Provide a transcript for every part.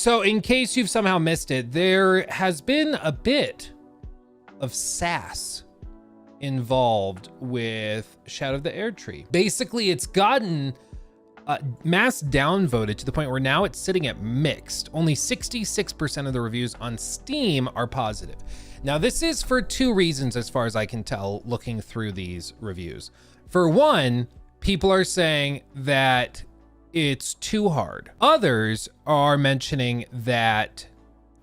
So in case you've somehow missed it, there has been a bit of sass involved with Shadow of the Erdtree. Basically, it's gotten mass downvoted to the point where now it's sitting at mixed. Only 66% of the reviews on Steam are positive. Now, this is for two reasons, as far as I can tell, looking through these reviews. For one, people are saying that it's too hard. Others are mentioning that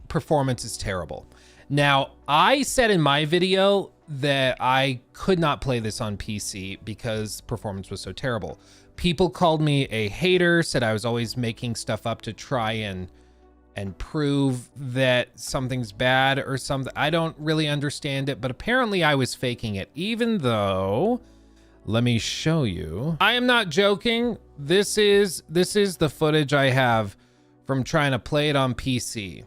performance is terrible. Now, I said in my video that I could not play this on PC because performance was so terrible. People called me a hater, said I was always making stuff up to try and prove that something's bad or something. I don't really understand it, but apparently I was faking it, even though, let me show you. I am not joking. This is the footage I have from trying to play it on PC.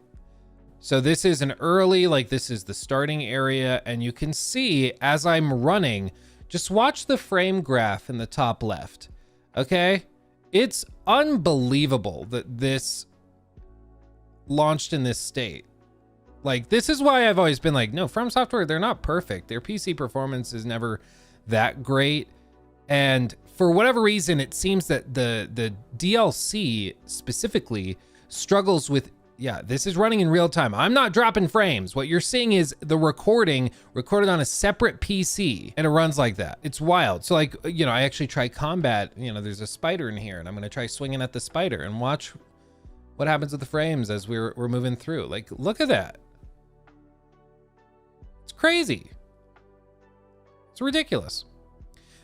So this is an early, like this is the starting area, and you can see as I'm running, just watch the frame graph in the top left, okay? It's unbelievable that this launched in this state. Like, this is why I've always been like, no, From Software, they're not perfect. Their PC performance is never that great. And for whatever reason, it seems that the DLC specifically struggles with, yeah, this is running in real time. I'm not dropping frames. What you're seeing is the recording recorded on a separate PC, and it runs like that. It's wild. So like, you know, I actually try combat, you know, there's a spider in here, and I'm gonna try swinging at the spider and watch what happens with the frames as we're moving through. Like, look at that. It's crazy. It's ridiculous.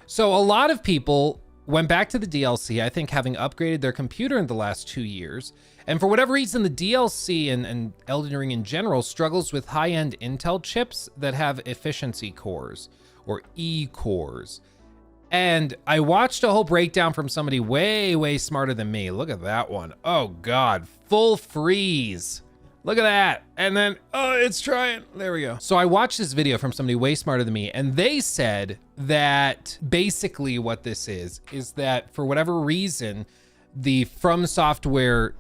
So a lot of people went back to the DLC, I think having upgraded their computer in the last 2 years. And for whatever reason, the DLC and Elden Ring in general struggles with high-end Intel chips that have efficiency cores or E-cores. And I watched a whole breakdown from somebody way, way smarter than me. Look at that one. Oh God, full freeze. Look at that. And then, oh, it's trying. There we go. So I watched this video from somebody way smarter than me, and they said that basically what this is that for whatever reason, the From Software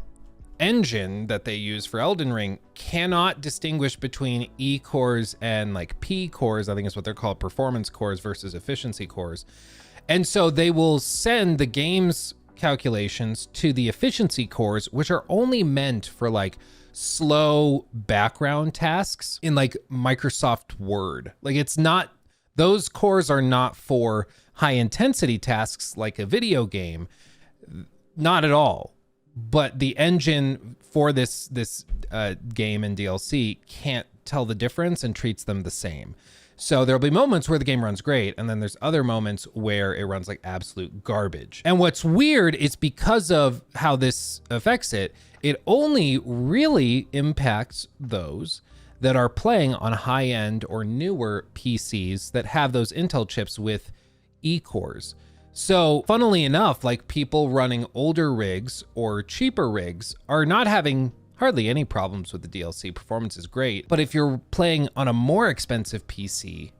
engine that they use for Elden Ring cannot distinguish between E cores and like P cores, I think is what they're called, performance cores versus efficiency cores. And so they will send the game's calculations to the efficiency cores, which are only meant for like slow background tasks in like Microsoft Word. Like, it's not, those cores are not for high intensity tasks like a video game, not at all. But the engine for this game and DLC can't tell the difference and treats them the same. So there'll be moments where the game runs great, and then there's other moments where it runs like absolute garbage. And what's weird is because of how this affects it, it only really impacts those that are playing on high-end or newer PCs that have those Intel chips with E-cores. So funnily enough, like people running older rigs or cheaper rigs are not having hardly any problems with the DLC. Performance is great. But if you're playing on a more expensive PC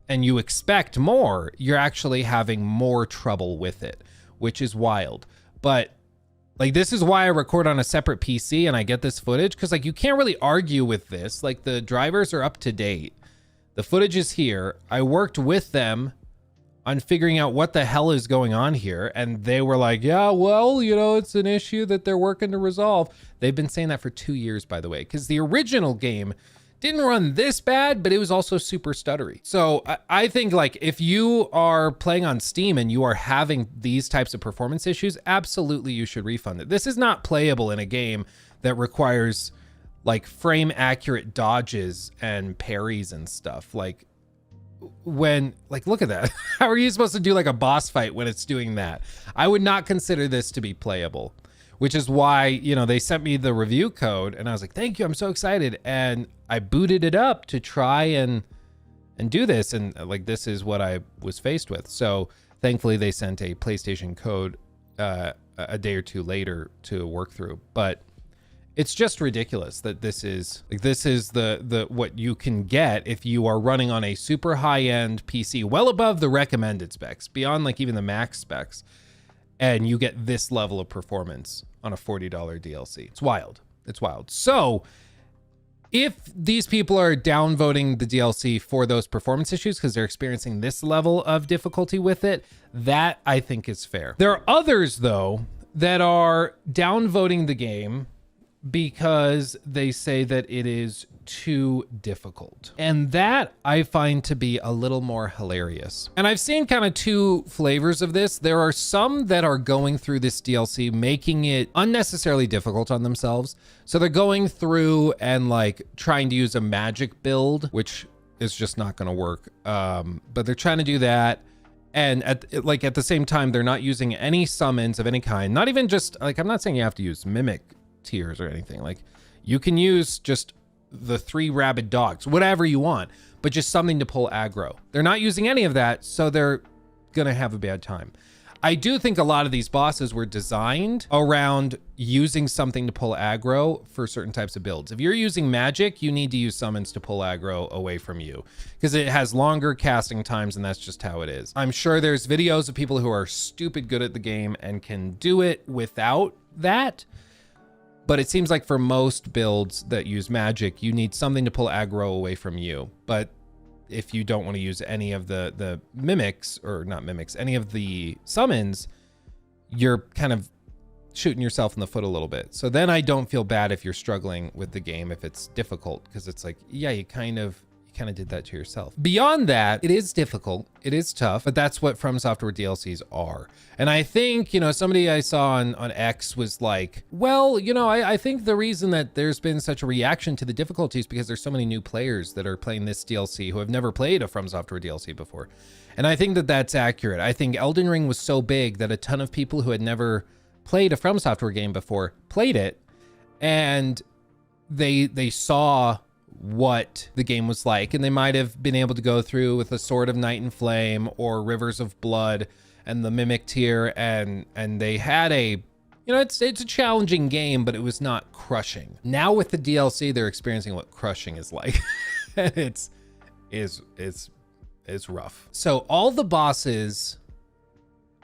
and you expect more, you're actually having more trouble with it, which is wild. But like, this is why I record on a separate PC and I get this footage, because like you can't really argue with this. Like, the drivers are up to date. The footage is here. I worked with them on figuring out what the hell is going on here. And they were like, yeah, well, you know, it's an issue that they're working to resolve. They've been saying that for 2 years, by the way, because the original game didn't run this bad, but it was also super stuttery. So I think like if you are playing on Steam and you are having these types of performance issues, absolutely you should refund it. This is not playable in a game that requires like frame accurate dodges and parries and stuff. Like, when, like, look at that. How are you supposed to do like a boss fight when it's doing that? I would not consider this to be playable, which is why, you know, they sent me the review code and I was like, thank you, I'm so excited. And I booted it up to try and do this. And like, this is what I was faced with. So thankfully they sent a PlayStation code a day or two later to work through. But it's just ridiculous that this is the what you can get if you are running on a super high-end PC, well above the recommended specs, beyond like even the max specs, and you get this level of performance on a $40 DLC. It's wild. It's wild. So if these people are downvoting the DLC for those performance issues because they're experiencing this level of difficulty with it, that I think is fair. There are others, though, that are downvoting the game because they say that it is too difficult. And that I find to be a little more hilarious. And I've seen kind of two flavors of this. There are some that are going through this DLC, making it unnecessarily difficult on themselves. So they're going through and like trying to use a magic build, which is just not going to work. But they're trying to do that. And at the same time, they're not using any summons of any kind. Not even just like, I'm not saying you have to use mimic tiers or anything. Like you can use just the 3 rabid dogs, whatever you want, but just something to pull aggro. They're not using any of that, so they're gonna have a bad time. I do think a lot of these bosses were designed around using something to pull aggro for certain types of builds. If you're using magic, you need to use summons to pull aggro away from you because it has longer casting times, and that's just how it is. I'm sure there's videos of people who are stupid good at the game and can do it without that. But it seems like for most builds that use magic, you need something to pull aggro away from you. But if you don't want to use any of the mimics, or not mimics, any of the summons, you're kind of shooting yourself in the foot a little bit. So then I don't feel bad if you're struggling with the game, if it's difficult, because it's like, yeah, you kind of did that to yourself. Beyond that, it is difficult, it is tough, but that's what From Software DLCs are. And I think, you know, somebody I saw on X was like, well, you know, I think the reason that there's been such a reaction to the difficulties because there's so many new players that are playing this DLC who have never played a From Software DLC before. And I think that that's accurate. I think Elden Ring was so big that a ton of people who had never played a From Software game before played it, and they saw what the game was like, and they might have been able to go through with a Sword of Night and Flame or Rivers of Blood and the Mimic tier, and they had a, you know, it's a challenging game, but it was not crushing. Now with the DLC, they're experiencing what crushing is like. And it's rough. So all the bosses,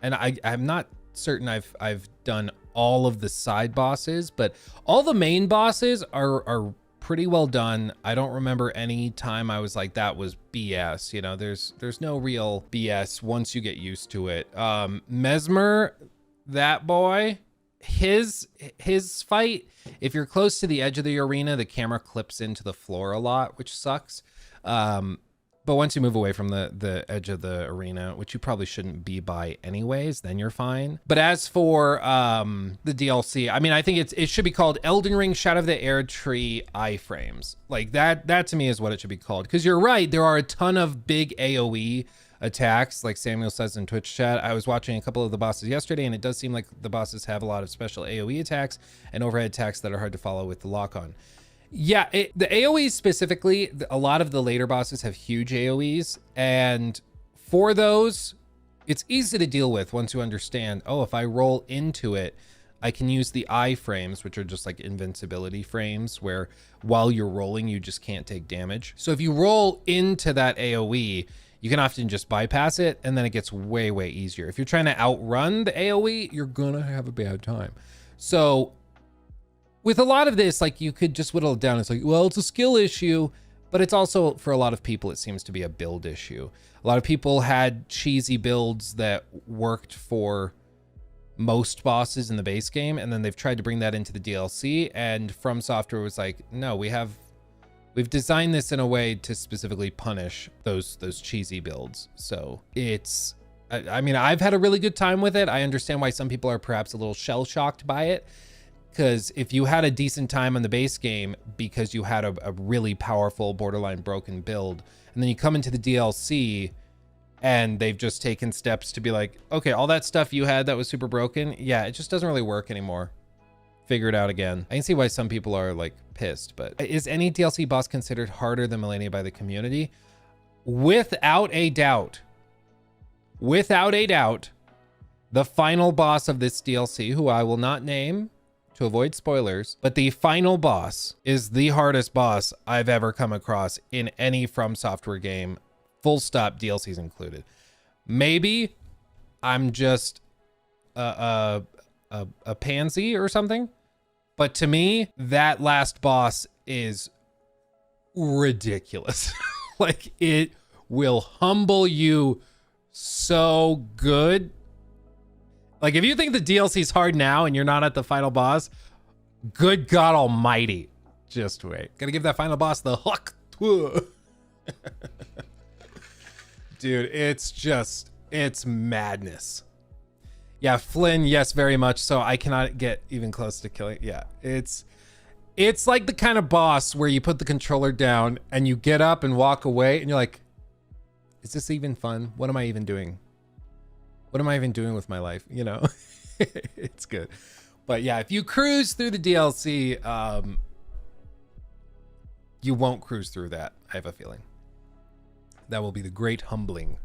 and I'm not certain I've done all of the side bosses, but all the main bosses are pretty well done. I don't remember any time I was like, that was BS. You know, there's no real BS once you get used to it. Mesmer, that boy, his fight, if you're close to the edge of the arena, the camera clips into the floor a lot, which sucks. But once you move away from the edge of the arena, which you probably shouldn't be by anyways, then you're fine. But as for the DLC, I mean, I think it should be called Elden Ring Shadow of the Erdtree iframes. Like that to me is what it should be called. Because you're right, there are a ton of big AoE attacks, like Samuel says in Twitch chat. I was watching a couple of the bosses yesterday, and it does seem like the bosses have a lot of special AoE attacks and overhead attacks that are hard to follow with the lock-on. Yeah, the AoEs specifically, a lot of the later bosses have huge AoEs, and for those, it's easy to deal with once you understand, oh, if I roll into it, I can use the iframes, which are just like invincibility frames, where while you're rolling, you just can't take damage. So if you roll into that AoE, you can often just bypass it, and then it gets way, way easier. If you're trying to outrun the AoE, you're gonna have a bad time. So with a lot of this, like, you could just whittle it down. It's like, well, it's a skill issue, but it's also, for a lot of people, it seems to be a build issue. A lot of people had cheesy builds that worked for most bosses in the base game, and then they've tried to bring that into the DLC, and From Software was like, no, we've designed this in a way to specifically punish those cheesy builds. So it's, I mean, I've had a really good time with it. I understand why some people are perhaps a little shell-shocked by it, because if you had a decent time on the base game because you had a really powerful, borderline broken build, and then you come into the DLC and they've just taken steps to be like, okay, all that stuff you had that was super broken, yeah, it just doesn't really work anymore. Figure it out again. I can see why some people are like pissed, but is any DLC boss considered harder than Millennia by the community? Without a doubt, the final boss of this DLC, who I will not name to avoid spoilers, but the final boss is the hardest boss I've ever come across in any From Software game, full stop, DLCs included. Maybe I'm just a pansy or something, But to me, that last boss is ridiculous. Like, it will humble you so good. Like, if you think the DLC is hard now and you're not at the final boss, good God almighty. Just wait. Gotta give that final boss the hook. Dude, it's madness. Yeah, Flynn, yes, very much so. I cannot get even close to killing. Yeah, it's like the kind of boss where you put the controller down and you get up and walk away and you're like, is this even fun? What am I even doing? What am I even doing with my life? You know, it's good. But yeah, if you cruise through the DLC, you won't cruise through that. I have a feeling that will be the great humbling.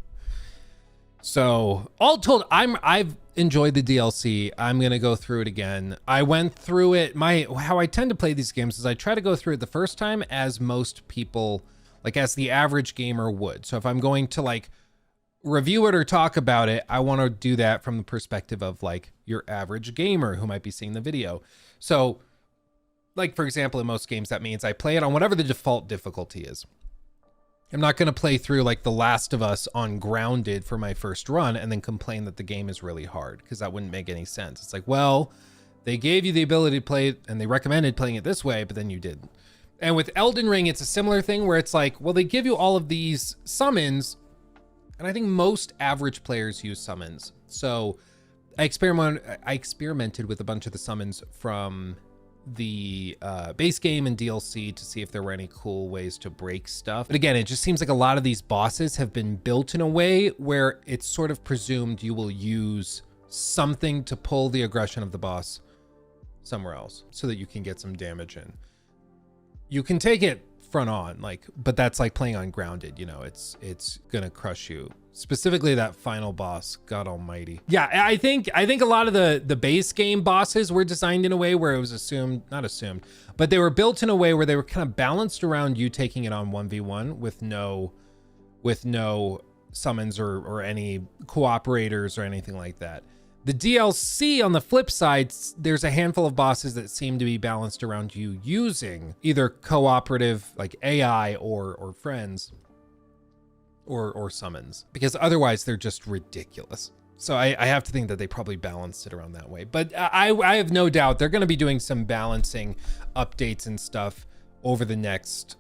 So all told, I've enjoyed the DLC. I'm gonna go through it again. I went through it. How I tend to play these games is I try to go through it the first time as most people, like as the average gamer would. So if I'm going to like review it or talk about it, I want to do that from the perspective of like your average gamer who might be seeing the video. So like, for example, in most games, that means I play it on whatever the default difficulty is. I'm not going to play through like The Last of Us on grounded for my first run and then complain that the game is really hard, because that wouldn't make any sense. It's like, well, they gave you the ability to play it and they recommended playing it this way, but then you didn't. And with Elden Ring, it's a similar thing where it's like, well, they give you all of these summons, and I think most average players use summons. So I experimented with a bunch of the summons from the base game and DLC to see if there were any cool ways to break stuff. But again, it just seems like a lot of these bosses have been built in a way where it's sort of presumed you will use something to pull the aggression of the boss somewhere else so that you can get some damage in. You can take it front on, like, but that's like playing on grounded, you know, it's gonna crush you. Specifically that final boss, God almighty. Yeah, I think a lot of the base game bosses were designed in a way where it was not assumed, but they were built in a way where they were kind of balanced around you taking it on 1v1 with no summons or any cooperators or anything like that. The DLC, on the flip side, there's a handful of bosses that seem to be balanced around you using either cooperative, like AI or friends, or summons, because otherwise they're just ridiculous. So I have to think that they probably balanced it around that way. But I have no doubt they're going to be doing some balancing updates and stuff over the next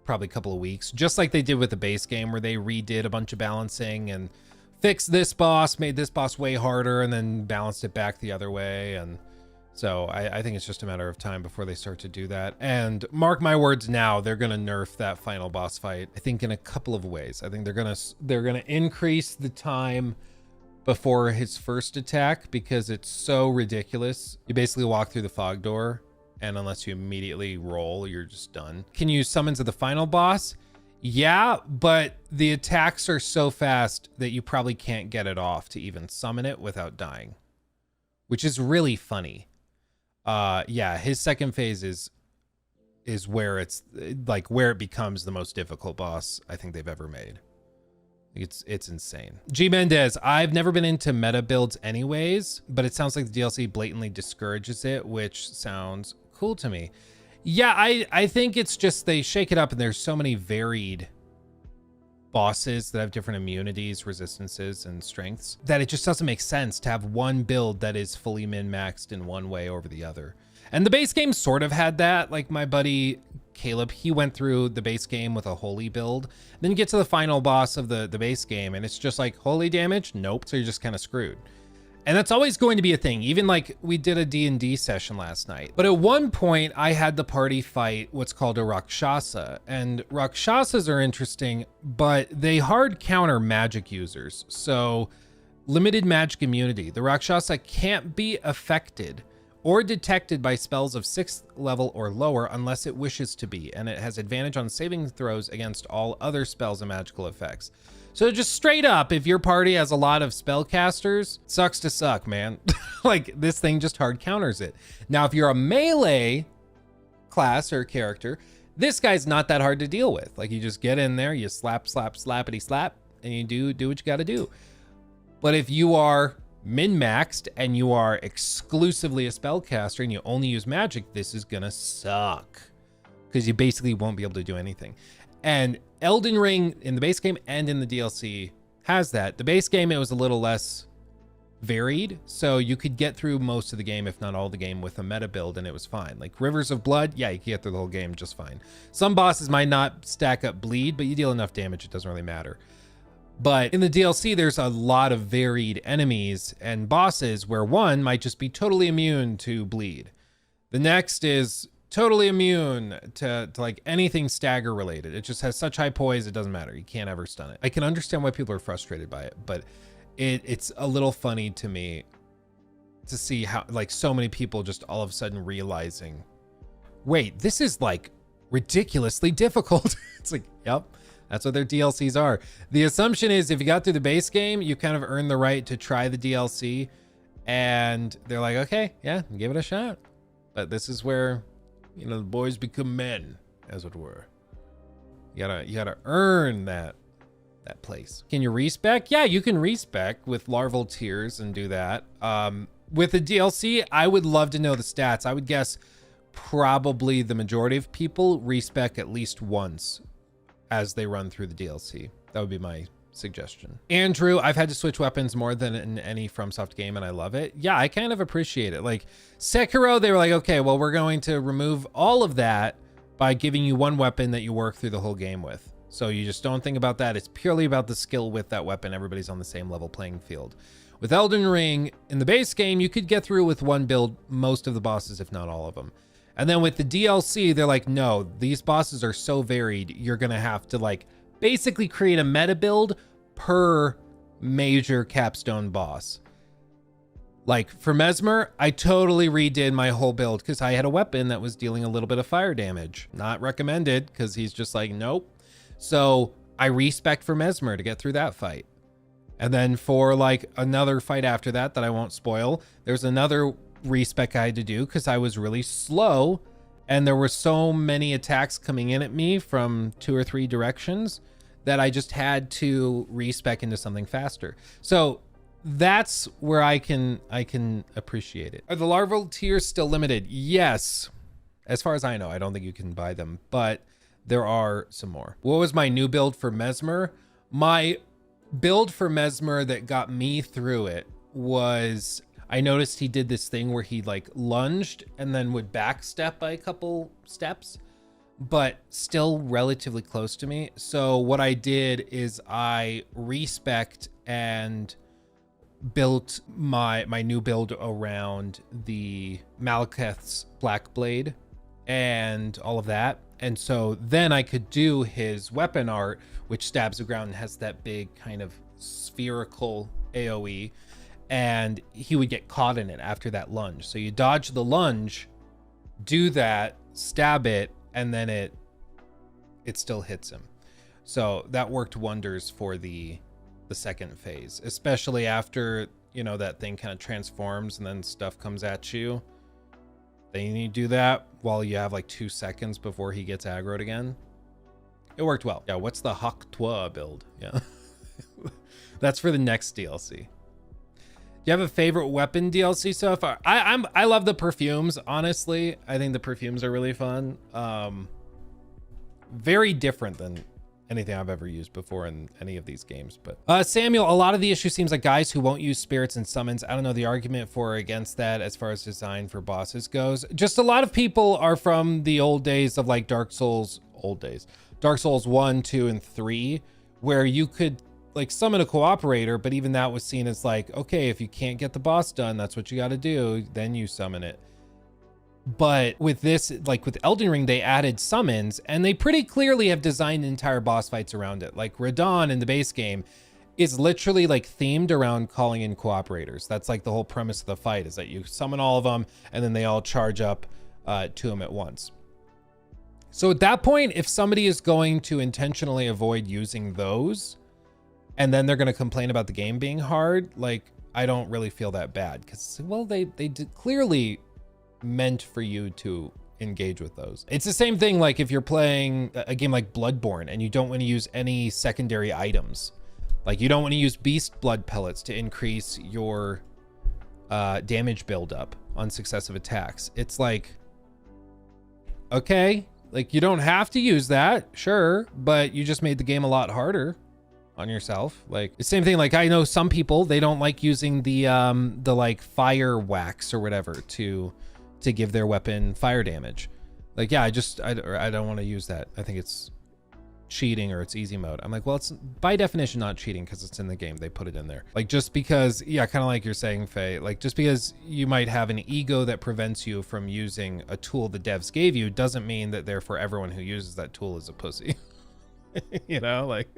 probably couple of weeks, just like they did with the base game, where they redid a bunch of balancing and fixed this boss, made this boss way harder, and then balanced it back the other way. And so I think it's just a matter of time before they start to do that. And mark my words now, they're going to nerf that final boss fight, I think, in a couple of ways. I think they're going to increase the time before his first attack, because it's so ridiculous. You basically walk through the fog door, and unless you immediately roll, you're just done. Can you summon to the final boss? Yeah, but the attacks are so fast that you probably can't get it off to even summon it without dying, which is really funny. Yeah, his second phase is where it's like where it becomes the most difficult boss I think they've ever made. It's insane. G Mendez, I've never been into meta builds anyways, but it sounds like the DLC blatantly discourages it, which sounds cool to me. Yeah, I think it's just they shake it up, and there's so many varied bosses that have different immunities, resistances, and strengths that it just doesn't make sense to have one build that is fully min-maxed in one way over the other. And the base game sort of had that. Like my buddy Caleb, he went through the base game with a holy build, then you get to the final boss of the base game, and it's just like holy damage? Nope. So you're just kind of screwed. And that's always going to be a thing. Even like we did a D&D session last night. But at one point I had the party fight what's called a Rakshasa. And Rakshasas are interesting, but they hard counter magic users. So limited magic immunity. The Rakshasa can't be affected or detected by spells of 6th level or lower unless it wishes to be. And it has advantage on saving throws against all other spells and magical effects. So just straight up, if your party has a lot of spellcasters, sucks to suck, man. Like this thing just hard counters it. Now, if you're a melee class or character, this guy's not that hard to deal with. Like you just get in there, you slap, slap, slappity slap, and you do what you gotta do. But if you are min-maxed and you are exclusively a spellcaster and you only use magic, this is gonna suck because you basically won't be able to do anything. And Elden Ring in the base game and in the DLC has that. The base game, it was a little less varied, so you could get through most of the game, if not all the game, with a meta build, and it was fine. Like Rivers of Blood, yeah, you can get through the whole game just fine. Some bosses might not stack up bleed, but you deal enough damage, it doesn't really matter. But in the DLC, there's a lot of varied enemies and bosses where one might just be totally immune to bleed. The next is totally immune to like anything stagger related. It just has such high poise, it doesn't matter. You can't ever stun it. I can understand why people are frustrated by it, but it's a little funny to me to see how like so many people just all of a sudden realizing, wait, this is like ridiculously difficult. It's like, yep. That's what their DLCs are. The assumption is if you got through the base game, you kind of earn the right to try the DLC. And they're like, okay, yeah, give it a shot. But this is where, you know, the boys become men, as it were. You gotta earn that place. Can you respec? Yeah, you can respec with larval tears and do that. With the DLC, I would love to know the stats. I would guess probably the majority of people respec at least once as they run through the DLC. That would be my suggestion. Andrew, I've had to switch weapons more than in any FromSoft game and I love it. Yeah, I kind of appreciate it. Like Sekiro, they were like, okay, well, we're going to remove all of that by giving you one weapon that you work through the whole game with. So you just don't think about that. It's purely about the skill with that weapon. Everybody's on the same level playing field. With Elden Ring, in the base game, you could get through with one build most of the bosses, if not all of them. And then with the DLC, they're like, no, these bosses are so varied, you're gonna have to like basically create a meta build per major capstone boss. Like for Mesmer, I totally redid my whole build because I had a weapon that was dealing a little bit of fire damage. Not recommended because he's just like, nope. So I respec for Mesmer to get through that fight. And then for like another fight after that I won't spoil, there's another respec I had to do because I was really slow and there were so many attacks coming in at me from 2 or 3 directions that I just had to respec into something faster. So that's where I can appreciate it. Are the larval tiers still limited? Yes. As far as I know, I don't think you can buy them, but there are some more. What was my new build for Mesmer? My build for Mesmer that got me through it was, I noticed he did this thing where he like lunged and then would backstep by a couple steps, but still relatively close to me. So what I did is I respec'd and built my new build around the Malekith's Black Blade and all of that. And so then I could do his weapon art, which stabs the ground and has that big kind of spherical AoE. And he would get caught in it after that lunge. So you dodge the lunge, do that, stab it, and then it still hits him. So that worked wonders for the second phase, especially after, you know, that thing kind of transforms and then stuff comes at you. Then you do that while you have like 2 seconds before he gets aggroed again. It worked well. Yeah, what's the Hak Twa build? Yeah. That's for the next DLC. Do you have a favorite weapon DLC so far? I love the perfumes, honestly. I think the perfumes are really fun. Very different than anything I've ever used before in any of these games. But Samuel, a lot of the issue seems like guys who won't use spirits and summons. I don't know the argument for or against that as far as design for bosses goes. Just a lot of people are from the old days of like Dark Souls 1, 2, and 3, where you could like summon a cooperator, but even that was seen as like, okay, if you can't get the boss done, that's what you got to do, then you summon it. But with this, like with Elden Ring, they added summons and they pretty clearly have designed entire boss fights around it. Like Radon in the base game is literally like themed around calling in cooperators. That's like the whole premise of the fight, is that you summon all of them and then they all charge up to him at once. So at that point, if somebody is going to intentionally avoid using those and then they're going to complain about the game being hard, like I don't really feel that bad because, well, they did clearly meant for you to engage with those. It's the same thing like if you're playing a game like Bloodborne and you don't want to use any secondary items. Like you don't want to use beast blood pellets to increase your damage buildup on successive attacks. It's like, okay, like you don't have to use that, sure, but you just made the game a lot harder on yourself. Like the same thing, like I know some people, they don't like using the like fire wax or whatever to give their weapon fire damage. Like, yeah, I don't want to use that. I think it's cheating or it's easy mode. I'm like, well, it's by definition not cheating because it's in the game. They put it in there. Like just because, yeah, kind of like you're saying, Faye, like just because you might have an ego that prevents you from using a tool the devs gave you doesn't mean that therefore everyone who uses that tool is a pussy. You know, like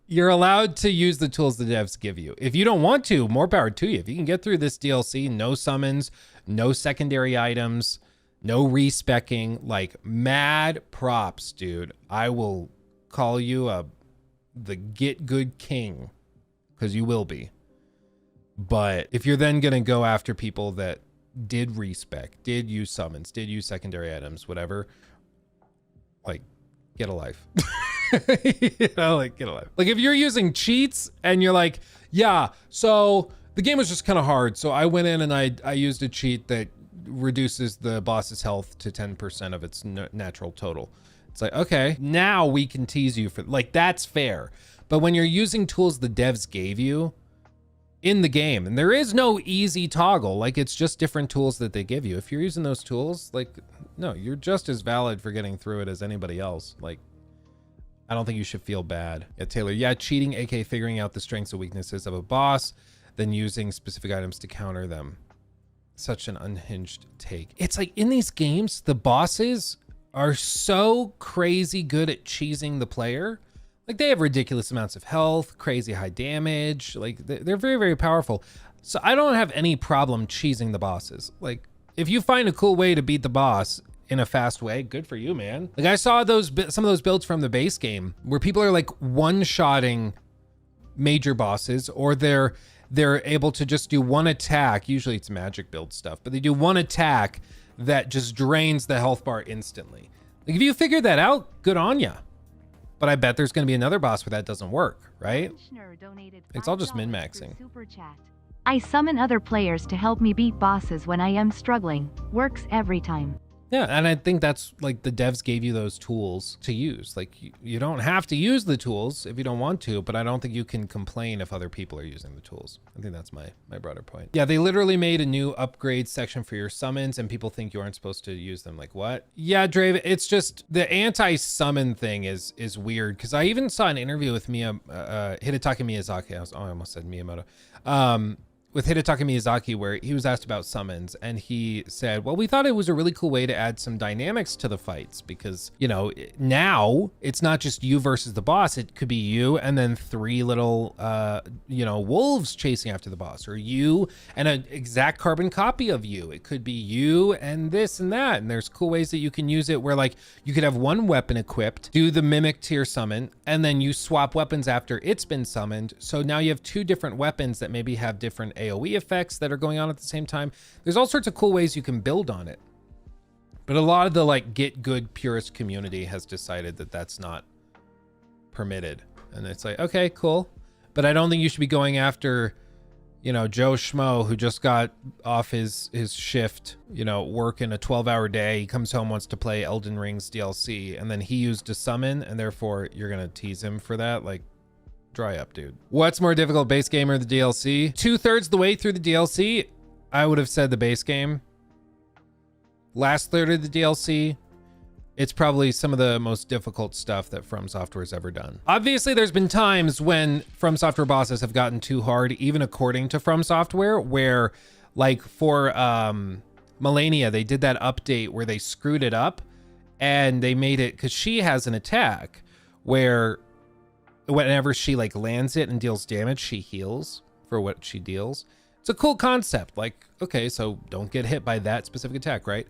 you're allowed to use the tools the devs give you. If you don't want to, more power to you. If you can get through this DLC, no summons, no secondary items, no respecking, like mad props, dude. I will call you the get good king, because you will be. But if you're then gonna go after people that did respec, did use summons, did use secondary items, whatever, like get a life. You know, like get a life. Like if you're using cheats and you're like, yeah, so the game was just kind of hard, so I went in and I used a cheat that reduces the boss's health to 10% of its natural total. It's like, okay, now we can tease you for, like, that's fair. But when you're using tools the devs gave you in the game, and there is no easy toggle, like it's just different tools that they give you. If you're using those tools, like, no, you're just as valid for getting through it as anybody else. Like, I don't think you should feel bad. Yeah, Taylor, yeah, cheating, aka figuring out the strengths and weaknesses of a boss, then using specific items to counter them. Such an unhinged take. It's like in these games, the bosses are so crazy good at cheesing the player. Like they have ridiculous amounts of health, crazy high damage. Like they're very, very powerful. So I don't have any problem cheesing the bosses. Like if you find a cool way to beat the boss in a fast way, good for you, man. Like I saw some of those builds from the base game where people are like one-shotting major bosses, or they're able to just do one attack. Usually it's magic build stuff, but they do one attack that just drains the health bar instantly. Like if you figure that out, good on ya. But I bet there's going to be another boss where that doesn't work, right? It's all just min-maxing. I summon other players to help me beat bosses when I am struggling. Works every time. Yeah, and I think that's like the devs gave you those tools to use. Like you don't have to use the tools if you don't want to, but I don't think you can complain if other people are using the tools. I think that's my broader point. Yeah, they literally made a new upgrade section for your summons and people think you aren't supposed to use them. Like what? Yeah, Drave, it's just the anti-summon thing is weird, because I even saw an interview with Hidetaka Miyazaki. I almost said Miyamoto. With Hidetaka Miyazaki, where he was asked about summons, and he said, well, we thought it was a really cool way to add some dynamics to the fights, because, you know, now it's not just you versus the boss. It could be you and then three little, you know, wolves chasing after the boss, or you and an exact carbon copy of you. It could be you and this and that. And there's cool ways that you can use it where, like, you could have one weapon equipped, do the mimic tier summon, and then you swap weapons after it's been summoned. So now you have two different weapons that maybe have different AoE effects that are going on at the same time. There's all sorts of cool ways you can build on it. But a lot of the like get good purist community has decided that that's not permitted. And it's like, okay, cool. But I don't think you should be going after, you know, Joe Schmo who just got off his shift, you know, working a 12-hour day. He comes home, wants to play Elden Ring's DLC, and then he used a summon, and therefore you're going to tease him for that. Like, dry up, dude. What's more difficult, base game or the DLC? 2/3 the way through the DLC, I would have said the base game. Last third of the DLC, it's probably some of the most difficult stuff that From Software's ever done. Obviously, there's been times when From Software bosses have gotten too hard, even according to From Software, where, like, for Melania, they did that update where they screwed it up, and they made it, because she has an attack where whenever she like lands it and deals damage, she heals for what she deals. It's a cool concept. Like, okay, so don't get hit by that specific attack, right?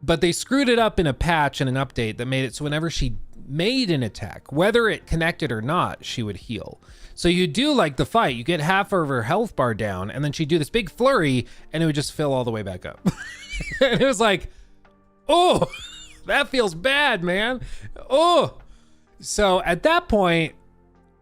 But they screwed it up in a patch and an update that made it so whenever she made an attack, whether it connected or not, she would heal. So you do like the fight, you get half of her health bar down, and then she'd do this big flurry and it would just fill all the way back up. And it was like, oh, that feels bad, man. Oh. So at that point,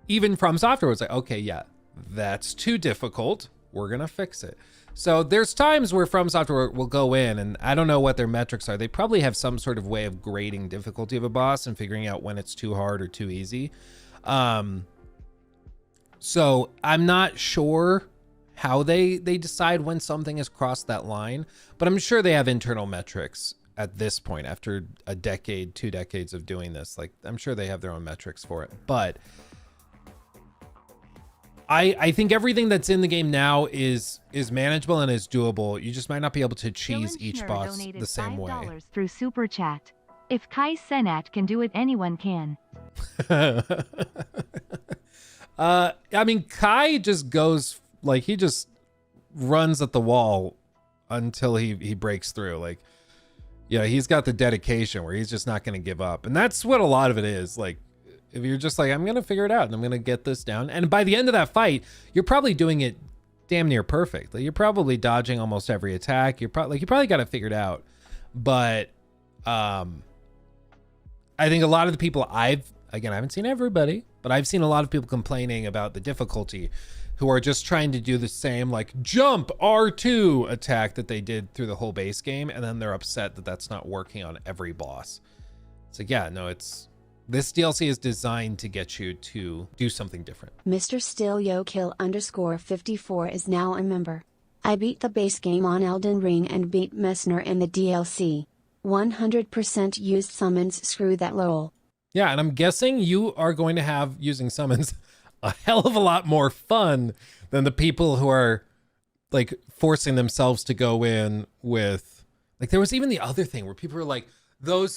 even From Software was like, okay, yeah, that's too difficult. we're gonna fix it. So there's times where From Software will go in, and I don't know what their metrics are. They probably have some sort of way of grading difficulty of a boss and figuring out when it's too hard or too easy. So I'm not sure how they decide when something has crossed that line, but I'm sure they have internal metrics at this point after a decade, 2 decades of doing this. Like, I'm sure they have their own metrics for it. But I think everything that's in the game now is manageable and is doable. You just might not be able to cheese each boss the same way. $5 through Super Chat. If Kai Cenat can do it, anyone can. I mean, Kai just goes, like, he just runs at the wall until he breaks through. Like, yeah, he's got the dedication where he's just not going to give up. And that's what a lot of it is. Like, if you're just like, I'm going to figure it out and I'm going to get this down. And by the end of that fight, you're probably doing it damn near perfect. Like, you're probably dodging almost every attack. You probably got it figured out. But I think a lot of the people I haven't seen everybody, but I've seen a lot of people complaining about the difficulty who are just trying to do the same, like, jump R2 attack that they did through the whole base game. And then they're upset that that's not working on every boss. It's like, yeah, no, this DLC is designed to get you to do something different. Mr. StillYoKill_54 is now a member. I beat the base game on Elden Ring and beat Messner in the DLC. 100% used summons, screw that lol. Yeah, and I'm guessing you are going to have using summons a hell of a lot more fun than the people who are, like, forcing themselves to go in with, like, there was even the other thing where people were like, those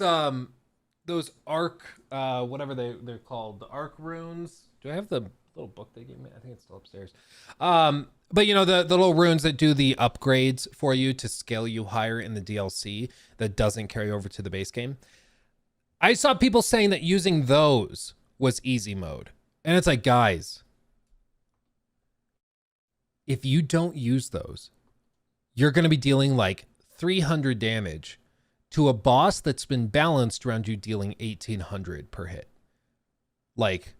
arc, whatever they're called, the arc runes. Do I have the little book they gave me? I think it's still upstairs. But you know, the little runes that do the upgrades for you to scale you higher in the DLC that doesn't carry over to the base game. I saw people saying that using those was easy mode. And it's like, guys, if you don't use those, you're going to be dealing like 300 damage to a boss that's been balanced around you dealing 1800 per hit. Like,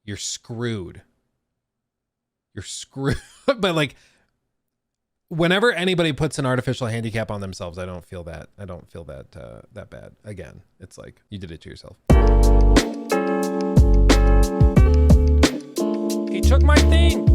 you're screwed. You're screwed. But like, whenever anybody puts an artificial handicap on themselves, I don't feel that that bad. Again, it's like, you did it to yourself. He took my thing.